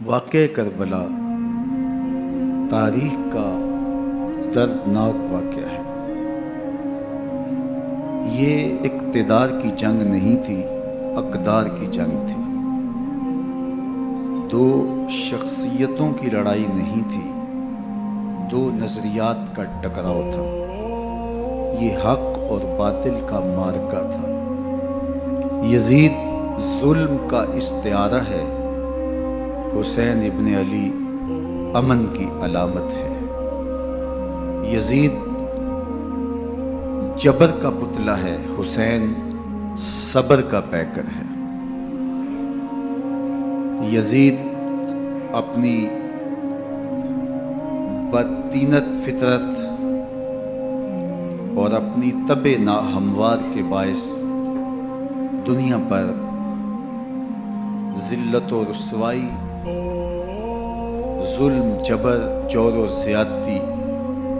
واقعہ کربلا تاریخ کا دردناک واقعہ ہے۔ یہ اقتدار کی جنگ نہیں تھی، اقدار کی جنگ تھی۔ دو شخصیتوں کی لڑائی نہیں تھی، دو نظریات کا ٹکراؤ تھا۔ یہ حق اور باطل کا معرکہ تھا۔ یزید ظلم کا استعارہ ہے، حسین ابن علی امن کی علامت ہے۔ یزید جبر کا پتلا ہے، حسین صبر کا پیکر ہے۔ یزید اپنی بدطینت فطرت اور اپنی طبع ناہموار کے باعث دنیا پر ذلت و رسوائی، ظلم، جبر، جور و زیادتی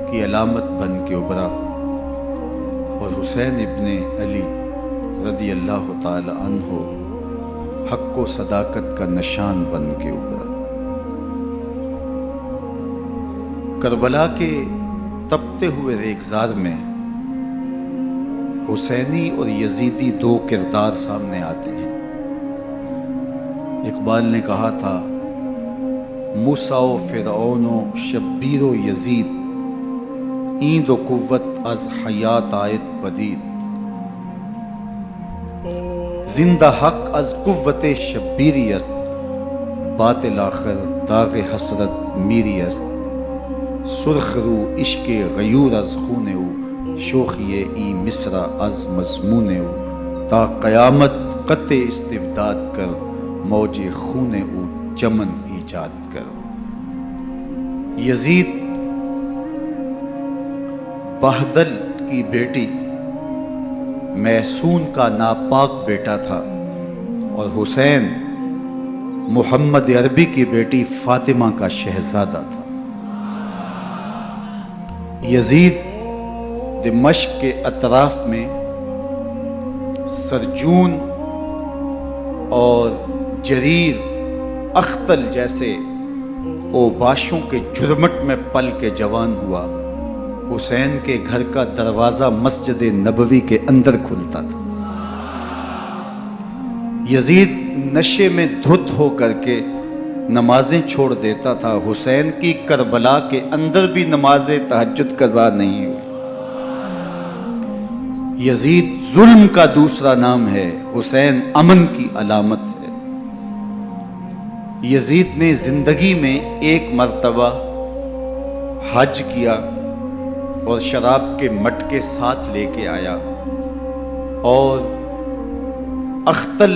کی علامت بن کے ابھرا، اور حسین ابن علی رضی اللہ تعالی عنہ حق و صداقت کا نشان بن کے ابھرا۔ کربلا کے تپتے ہوئے ریگزار میں حسینی اور یزیدی دو کردار سامنے آتے ہیں۔ اقبال نے کہا تھا، موسیٰ و فرعون و شبیر و یزید، ایند و قوت از حیات آیت پدید، زندہ حق از قوت شبیری است، باطل آخر داغ حسرت میری است، سرخ رو عشق غیور از خون او، شوخی ای مصر از مضمون او، تا قیامت قطع استبداد کر، موج خون او چمن ایجاد کر۔ یزید بہدل کی بیٹی محسون کا ناپاک بیٹا تھا، اور حسین محمد عربی کی بیٹی فاطمہ کا شہزادہ تھا۔ یزید دمشق کے اطراف میں سرجون اور جریر، اختل جیسے اوباشوں کے جرمٹ میں پل کے جوان ہوا۔ حسین کے گھر کا دروازہ مسجد نبوی کے اندر کھلتا تھا۔ یزید نشے میں دھت ہو کر کے نمازیں چھوڑ دیتا تھا۔ حسین کی کربلا کے اندر بھی نماز تہجد قضا نہیں ہوئی۔ یزید ظلم کا دوسرا نام ہے، حسین امن کی علامت ہے۔ یزید نے زندگی میں ایک مرتبہ حج کیا اور شراب کے مٹکے ساتھ لے کے آیا، اور اختل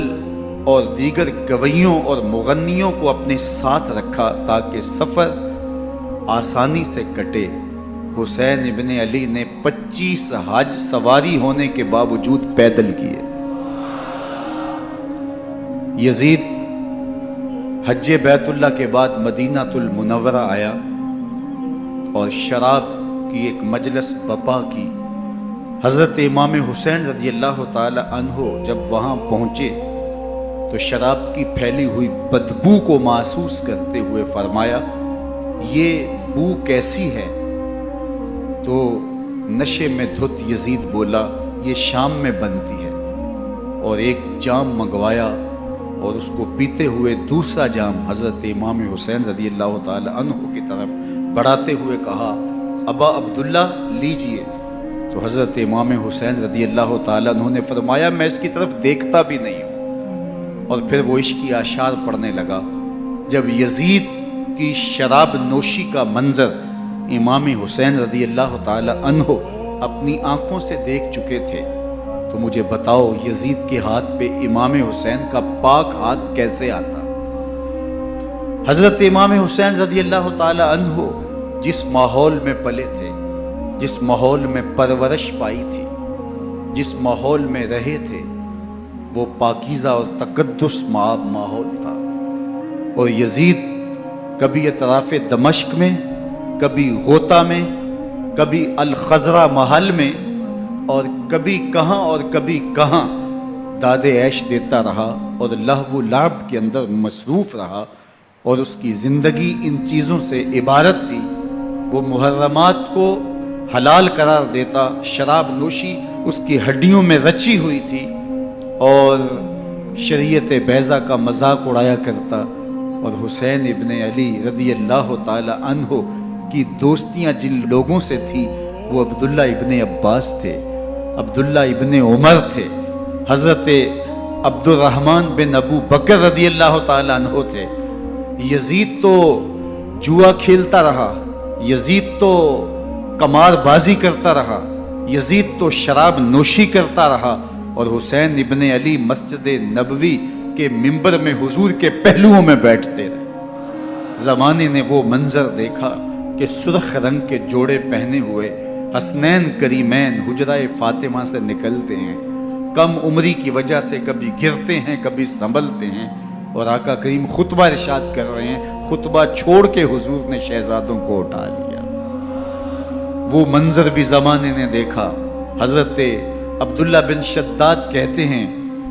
اور دیگر گویوں اور مغنیوں کو اپنے ساتھ رکھا تاکہ سفر آسانی سے کٹے۔ حسین ابن علی نے 25 حج سواری ہونے کے باوجود پیدل کیے۔ یزید حج بیت اللہ کے بعد مدینہ المنورہ آیا اور شراب کی ایک مجلس بپا کی۔ حضرت امام حسین رضی اللہ تعالی عنہ جب وہاں پہنچے تو شراب کی پھیلی ہوئی بدبو کو محسوس کرتے ہوئے فرمایا، یہ بو کیسی ہے؟ تو نشے میں دھت یزید بولا، یہ شام میں بنتی ہے، اور ایک جام منگوایا اور اس کو پیتے ہوئے دوسرا جام حضرت امام حسین رضی اللہ تعالی عنہ کی طرف بڑھاتے ہوئے کہا، ابا عبداللہ لیجئے۔ تو حضرت امام حسین رضی اللہ تعالی عنہ نے فرمایا، میں اس کی طرف دیکھتا بھی نہیں ہوں، اور پھر وہ عشقی اشعار پڑھنے لگا۔ جب یزید کی شراب نوشی کا منظر امام حسین رضی اللہ تعالی عنہ اپنی آنکھوں سے دیکھ چکے تھے، تو مجھے بتاؤ یزید کے ہاتھ پہ امام حسین کا پاک ہاتھ کیسے آتا؟ حضرت امام حسین رضی اللہ تعالی عنہ جس ماحول میں پلے تھے، جس ماحول میں پرورش پائی تھی، جس ماحول میں رہے تھے، وہ پاکیزہ اور تقدس مآب ماحول تھا۔ اور یزید کبھی اطراف دمشق میں، کبھی غوطہ میں، کبھی الخزرہ محل میں، اور کبھی کہاں داد عیش دیتا رہا اور لہو و لعب کے اندر مصروف رہا، اور اس کی زندگی ان چیزوں سے عبارت تھی. وہ محرمات کو حلال قرار دیتا، شراب نوشی اس کی ہڈیوں میں رچی ہوئی تھی، اور شریعت بیضا کا مذاق اڑایا کرتا. اور حسین ابن علی رضی اللہ تعالی عنہ کی دوستیاں جن لوگوں سے تھی وہ عبداللہ ابن عباس تھے، عبداللہ ابن عمر تھے، حضرت عبد الرحمن بن ابو بکر رضی اللہ تعالی عنہ تھے. یزید تو جوا کھیلتا رہا، یزید تو قمار بازی کرتا رہا، یزید تو شراب نوشی کرتا رہا، اور حسین ابن علی مسجد نبوی کے منبر میں حضور کے پہلوؤں میں بیٹھتے رہے. زمانے نے وہ منظر دیکھا کہ سرخ رنگ کے جوڑے پہنے ہوئے حسنین کریمین حجرہ فاطمہ سے نکلتے ہیں. کم عمری کی وجہ سے کبھی گرتے ہیں کبھی سنبھلتے ہیں، اور آقا کریم خطبہ ارشاد کر رہے ہیں. خطبہ چھوڑ کے حضور نے شہزادوں کو اٹھا لیا. وہ منظر بھی زمانے نے دیکھا. حضرت عبداللہ بن شداد کہتے ہیں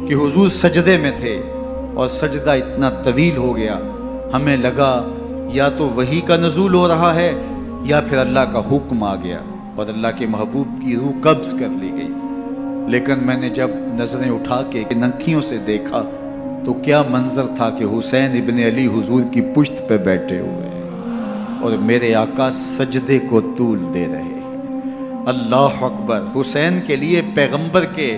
کہ حضور سجدے میں تھے اور سجدہ اتنا طویل ہو گیا، ہمیں لگا یا تو وحی کا نزول ہو رہا ہے یا پھر اللہ کا حکم آ گیا اور اللہ کے محبوب کی روح قبض کر لی گئی. لیکن میں نے جب نظریں اٹھا کے ننکیوں سے دیکھا تو کیا منظر تھا کہ حسین ابن علی حضور کی پشت پہ بیٹھے ہوئے اور میرے آقا سجدے کو طول دے رہے. اللہ اکبر. حسین کے لیے پیغمبر کے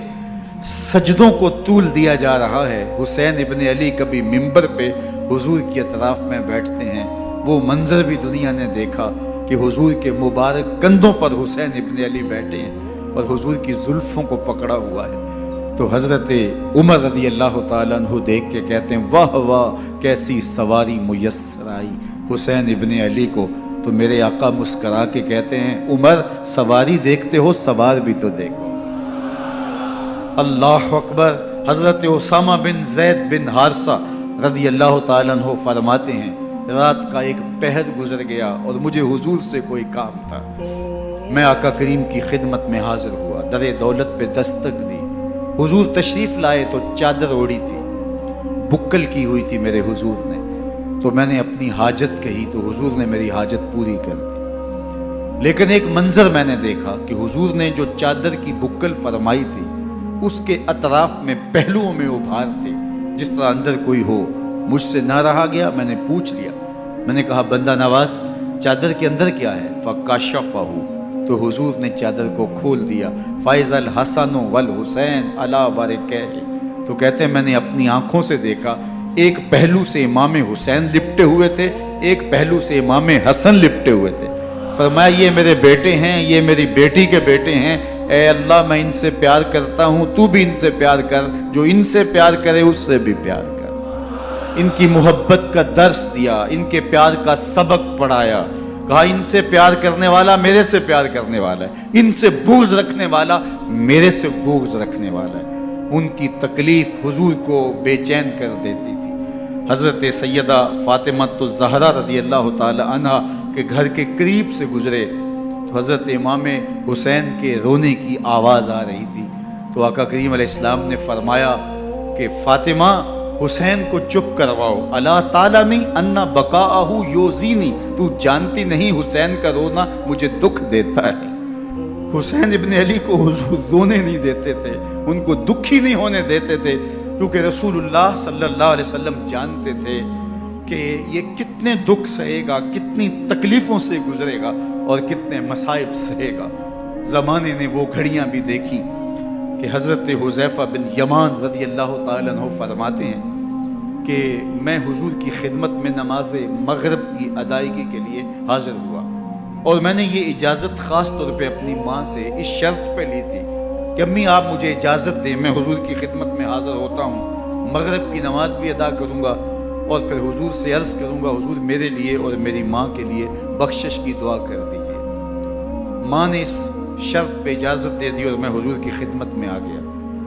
سجدوں کو طول دیا جا رہا ہے. حسین ابن علی کبھی منبر پہ حضور کی اطراف میں بیٹھتے ہیں. وہ منظر بھی دنیا نے دیکھا کہ حضور کے مبارک کندھوں پر حسین ابن علی بیٹھے ہیں اور حضور کی زلفوں کو پکڑا ہوا ہے. تو حضرت عمر رضی اللہ تعالیٰ عنہ دیکھ کے کہتے ہیں واہ واہ کیسی سواری میسر آئی حسین ابن علی کو. تو میرے آقا مسکرا کے کہتے ہیں عمر سواری دیکھتے ہو سوار بھی تو دیکھو. اللہ اکبر. حضرت اسامہ بن زید بن حارثہ رضی اللہ تعالیٰ عنہ فرماتے ہیں رات کا ایک پہر گزر گیا اور مجھے حضور سے کوئی کام تھا. میں آقا کریم کی خدمت میں حاضر ہوا، در دولت پہ دستک دی. حضور تشریف لائے تو چادر اوڑی تھی، بکل کی ہوئی تھی میرے حضور نے. تو میں نے اپنی حاجت کہی تو حضور نے میری حاجت پوری کر دی. لیکن ایک منظر میں نے دیکھا کہ حضور نے جو چادر کی بکل فرمائی تھی اس کے اطراف میں پہلوؤں میں ابھار تھے جس طرح اندر کوئی ہو. مجھ سے نہ رہا گیا، میں نے پوچھ لیا. میں نے کہا بندہ نواز چادر کے اندر کیا ہے؟ فکاشفہ. تو حضور نے چادر کو کھول دیا. فائز الحسن والحسین علی برکہ. تو کہتے ہیں میں نے اپنی آنکھوں سے دیکھا ایک پہلو سے امام حسین لپٹے ہوئے تھے، ایک پہلو سے امام حسن لپٹے ہوئے تھے. فرمایا یہ میرے بیٹے ہیں، یہ میری بیٹی کے بیٹے ہیں. اے اللہ میں ان سے پیار کرتا ہوں، تو بھی ان سے پیار کر، جو ان سے پیار کرے اس سے بھی پیار کر. ان کی محبت کا درس دیا، ان کے پیار کا سبق پڑھایا. کہا ان سے پیار کرنے والا میرے سے پیار کرنے والا ہے، ان سے بغض رکھنے والا میرے سے بغض رکھنے والا ہے. ان کی تکلیف حضور کو بے چین کر دیتی تھی. حضرت سیدہ فاطمہ الزہرا رضی اللہ تعالی عنہ کے گھر کے قریب سے گزرے تو حضرت امام حسین کے رونے کی آواز آ رہی تھی. تو آقا کریم علیہ السلام نے فرمایا کہ فاطمہ حسین کو چپ کرواؤ. اللہ تعالیٰ انا بقاءہ یوزینی. تو جانتی نہیں حسین کا رونا مجھے دکھ دیتا ہے. حسین ابن علی کو حضور رونے نہیں دیتے تھے، ان کو دکھی نہیں ہونے دیتے تھے، کیونکہ رسول اللہ صلی اللہ علیہ وسلم جانتے تھے کہ یہ کتنے دکھ سہے گا، کتنی تکلیفوں سے گزرے گا اور کتنے مصائب سہے گا. زمانے نے وہ گھڑیاں بھی دیکھی کہ حضرت حذیفہ بن یمان رضی اللہ تعالیٰ عنہ فرماتے ہیں کہ میں حضور کی خدمت میں نماز مغرب کی ادائیگی کے لیے حاضر ہوا، اور میں نے یہ اجازت خاص طور پہ اپنی ماں سے اس شرط پہ لی تھی کہ امی آپ مجھے اجازت دیں، میں حضور کی خدمت میں حاضر ہوتا ہوں، مغرب کی نماز بھی ادا کروں گا اور پھر حضور سے عرض کروں گا حضور میرے لیے اور میری ماں کے لیے بخشش کی دعا کر دیجیے. ماں نے اس شرط پہ اجازت دے دی اور میں حضور کی خدمت میں آ گیا.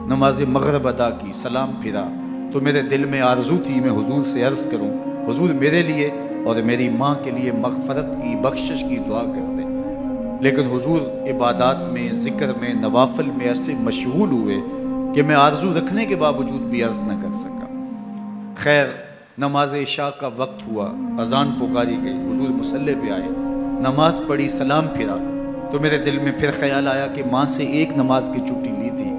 نماز مغرب ادا کی، سلام پھرا تو میرے دل میں آرزو تھی میں حضور سے عرض کروں حضور میرے لیے اور میری ماں کے لیے مغفرت کی بخشش کی دعا کر دیں. لیکن حضور عبادات میں، ذکر میں، نوافل میں ایسے مشغول ہوئے کہ میں آرزو رکھنے کے باوجود بھی عرض نہ کر سکا. خیر نماز عشاء کا وقت ہوا، اذان پکاری گئی، حضور مصلی پہ آئے، نماز پڑھی، سلام پھرا، تو میرے دل میں پھر خیال آیا کہ ماں سے ایک نماز کی چھٹی لی تھی،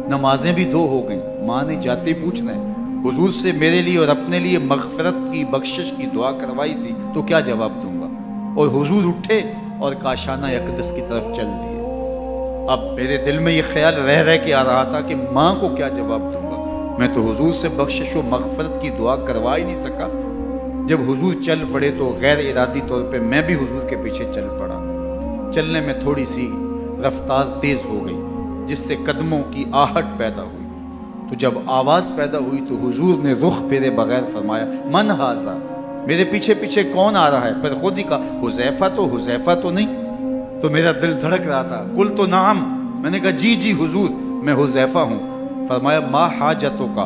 نمازیں بھی 2 ہو گئیں، ماں نے جاتے پوچھنا ہے حضور سے میرے لیے اور اپنے لیے مغفرت کی، بخشش کی دعا کروائی تھی، تو کیا جواب دوں گا؟ اور حضور اٹھے اور کاشانہ اقدس کی طرف چل دیے۔ اب میرے دل میں یہ خیال رہ کے آ رہا تھا کہ ماں کو کیا جواب دوں گا؟ میں تو حضور سے بخشش و مغفرت کی دعا کروا ہی نہیں سکا۔ جب حضور چل پڑے تو غیر ارادی طور پہ میں بھی حضور کے پیچھے چل پڑا۔ چلنے میں تھوڑی سی رفتار تیز ہو گئی، جس سے قدموں کی آہٹ پیدا ہوئی، تو جب آواز پیدا ہوئی تو حضور نے رخ پھیرے بغیر فرمایا من ھذا، میرے پیچھے پیچھے کون آ رہا ہے؟ پھر خود ہی کہا حذیفہ تو نہیں؟ تو میرا دل دھڑک رہا تھا، قلت نعم، میں نے کہا جی حضور میں حذیفہ ہوں۔ فرمایا ما حاجتک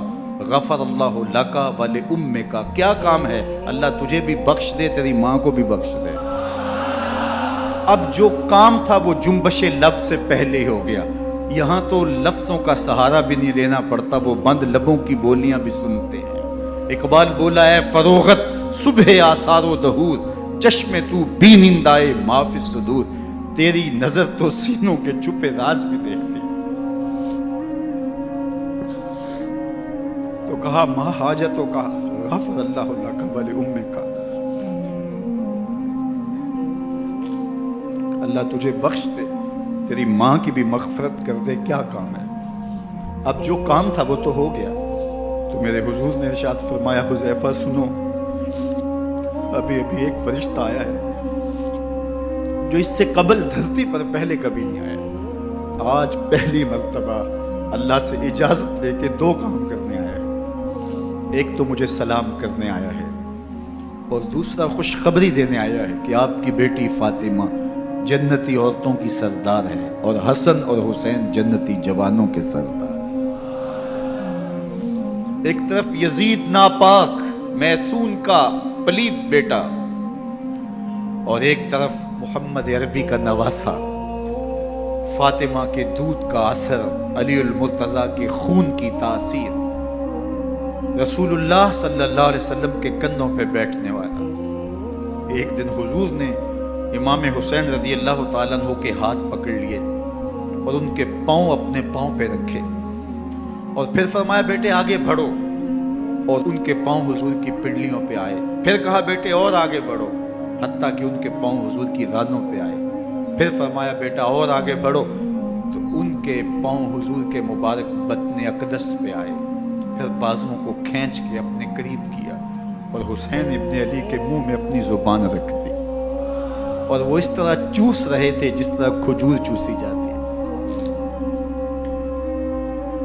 غفر اللہ لک ولامک، کیا کام ہے؟ اللہ تجھے بھی بخش دے، تیری ماں کو بھی بخش دے۔ اب جو کام تھا وہ جنبش لب سے پہلے ہی ہو گیا، یہاں تو لفظوں کا سہارا بھی نہیں لینا پڑتا، وہ بند لبوں کی بولیاں بھی سنتے ہیں۔ اقبال بولا ہے فروغت صبح آثار و دہور، چشم تو بینندائے ما فی الصدور، تیری نظر تو سینوں کے چھپے راز بھی دیکھتی۔ تو کہا ما حاجتوں کا غفر اللہ لک ولامک، اللہ تجھے بخش دے، تیری ماں کی بھی مغفرت کر دے، کیا کام ہے؟ اب جو کام تھا وہ تو ہو گیا۔ تو میرے حضور نے ارشاد فرمایا حذیفہ سنو، ابھی ایک فرشتہ آیا ہے جو اس سے قبل دھرتی پر پہلے کبھی نہیں آیا، آج پہلی مرتبہ اللہ سے اجازت لے کے 2 کام کرنے آیا ہے۔ ایک تو مجھے سلام کرنے آیا ہے، اور دوسرا خوشخبری دینے آیا ہے کہ آپ کی بیٹی فاطمہ جنتی عورتوں کی سردار ہے، اور حسن اور حسین جنتی جوانوں کے سردار۔ ایک طرف یزید ناپاک محسون کا پلید بیٹا، اور ایک طرف محمد عربی کا نواسا، فاطمہ کے دودھ کا اثر، علی المرتضیٰ کے خون کی تاثیر، رسول اللہ صلی اللہ علیہ وسلم کے کندھوں پہ بیٹھنے والا۔ ایک دن حضور نے امام حسین رضی اللہ تعالیٰ عنہ کے ہاتھ پکڑ لیے اور ان کے پاؤں اپنے پاؤں پہ رکھے، اور پھر فرمایا بیٹے آگے بڑھو، اور ان کے پاؤں حضور کی پنڈلیوں پہ آئے۔ پھر کہا بیٹے اور آگے بڑھو، حتیٰ کہ ان کے پاؤں حضور کی رانوں پہ آئے۔ پھر فرمایا بیٹا اور آگے بڑھو، تو ان کے پاؤں حضور کے مبارک بطن اقدس پہ آئے۔ پھر بازوؤں کو کھینچ کے اپنے قریب کیا، اور حسین ابن علی کے منہ میں اپنی زبان رکھ دی، اور وہ اس طرح چوس رہے تھے جس طرح کھجور چوسی جاتی ہے۔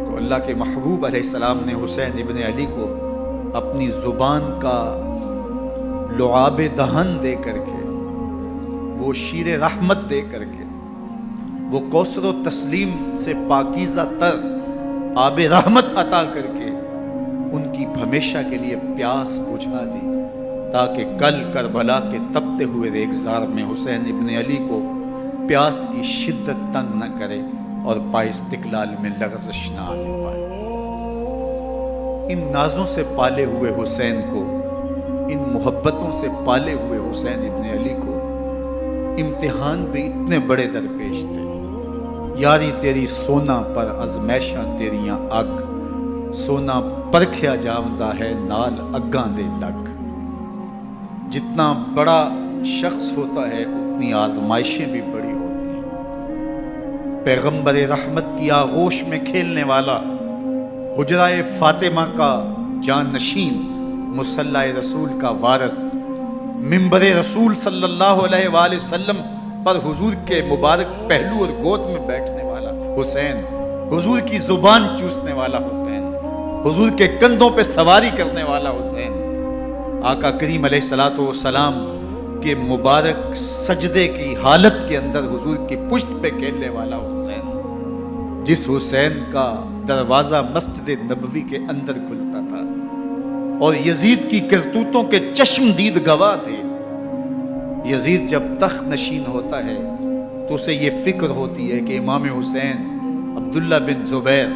تو اللہ کے محبوب علیہ السلام نے حسین ابن علی کو اپنی زبان کا لعاب دہن دے کر کے، وہ شیر رحمت دے کر کے، وہ کوثر و تسلیم سے پاکیزہ تر آب رحمت عطا کر کے ان کی ہمیشہ کے لیے پیاس بجھا دی، تاکہ کل کربلا کے تپتے ہوئے ریگزار میں حسین ابن علی کو پیاس کی شدت تنگ نہ کرے اور پائے استقلال میں لغزش نہ آنے پائے۔ ان نازوں سے پالے ہوئے حسین کو، ان محبتوں سے پالے ہوئے حسین ابن علی کو امتحان بھی اتنے بڑے درپیش تھے۔ یاری تیری سونا پر ازمیشاں تیریاں اگ، سونا پرکھیا جاوندا ہے نال اگاں دے لگ۔ جتنا بڑا شخص ہوتا ہے اتنی آزمائشیں بھی بڑی ہوتی ہیں۔ پیغمبر رحمت کی آغوش میں کھیلنے والا، حجرہ فاطمہ کا جانشین، مصلی رسول کا وارث، منبر رسول صلی اللہ علیہ وآلہ وسلم پر حضور کے مبارک پہلو اور گود میں بیٹھنے والا حسین، حضور کی زبان چوسنے والا حسین، حضور کے کندھوں پہ سواری کرنے والا حسین، آقا کریم علیہ الصلوۃ والسلام کے مبارک سجدے کی حالت کے اندر حضور کی پشت پہ کھیلنے والا حسین، جس حسین کا دروازہ مسجد نبوی کے اندر کھلتا تھا اور یزید کی کرتوتوں کے چشم دید گواہ تھے۔ یزید جب تخت نشین ہوتا ہے تو اسے یہ فکر ہوتی ہے کہ امام حسین، عبداللہ بن زبیر،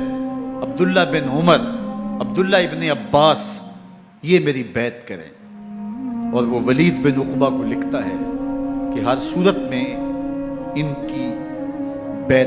عبداللہ بن عمر، عبداللہ ابن عباس، یہ میری بیعت کریں. اور وہ ولید بن عقبہ کو لکھتا ہے کہ ہر صورت میں ان کی